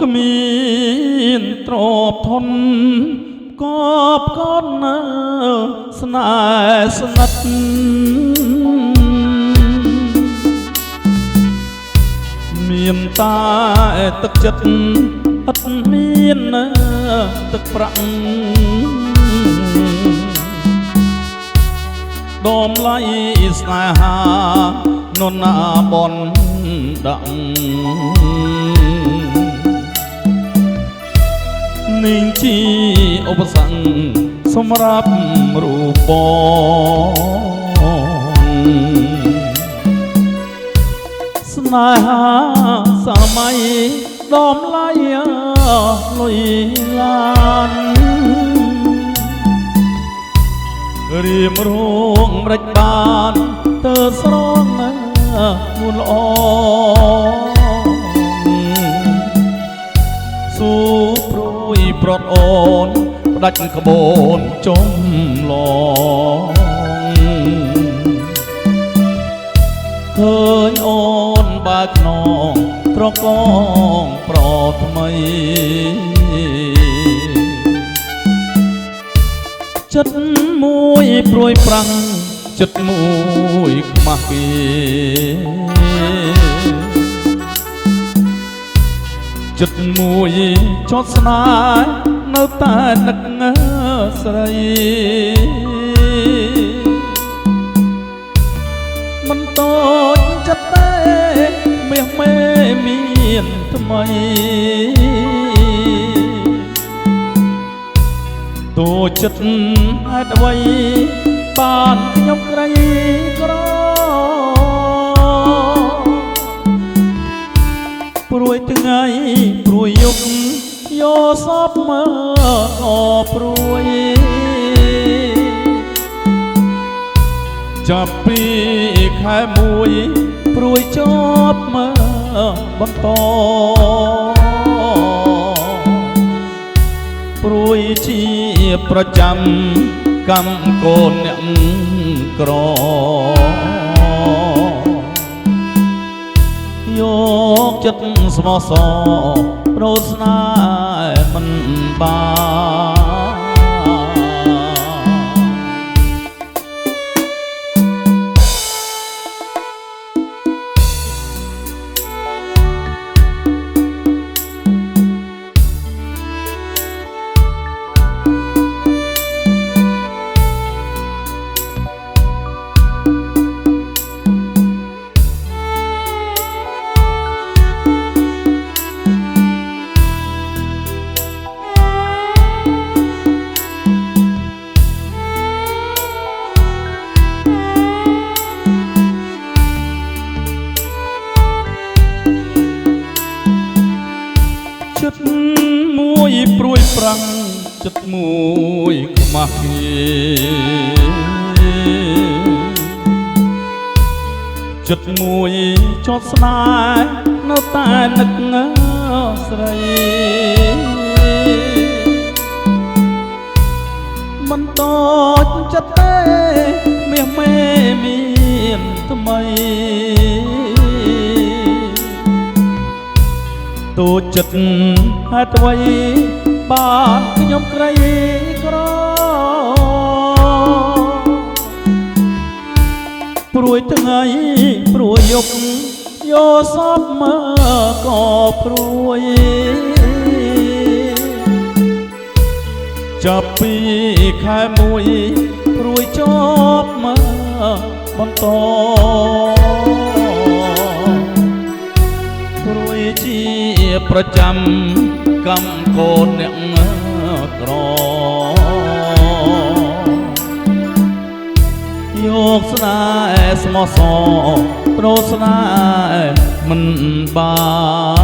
គ្មានទ្រពធនកបកនស្នេហ៍ស្និទ្ធមានតែទឹកចិត្តអត់មានទឹកប្រាក់ដំឡៃស្នេហាននណាបនដាក់នាងជាឧបសគ្គសម្រាប់រូបបងស្នេហាសម័យដំឡៃលុយឡានរៀមរងម្រេចបានទៅស្រងនួនល្អស៊ូព្រួយប្រត់អូនផ្ដាច់ក្បូនចំឡងឃើញអូនបើខ្នងត្រកងប្រថ្មីចិត្តមួយព្រួយប្រាំងចិត្តមួយខ្មាស់គេចិត្តមួយចត់ស្នេហ៍នៅតែនឹកស្រីមិនតូចចិត្តទេមាសមេមានថ្មីតូចចិត្តហេតុអ្វីបានខ្ញុំក្រីក្រព្រួយថ្ងៃព្រួយយប់យកសពមើលក៏ព្រួយចាប់ពីខែមួយព្រួយចប់មើលបន្តព្រួយជាប្រចាំកម្មកូនអ្នកក្រយកចិត្តស្មោះសរប្រោស្នេហ៍មិនបានចិត្តមួយព្រួយប្រាំងចិត្តមួយខ្មាស់គេចិត្តមួយចត់ស្នេហ៍នៅតែនឹកស្រីមិនតូចចិត្តទេមាសមេមានថ្មីតូចចិត្តហេតុអ្វីបានខ្ញុំក្រីក្រព្រួយថ្ងៃព្រួយយប់យកសពមើលក៏ព្រួយចាប់ពីខែមួយព្រួយចប់មើលបន្តព្រួយជាប្រចាំកម្មកូនអ្នកក្រយកស្នេហ៍ស្មោះសរប្រោស្នេហ៍មិនបាន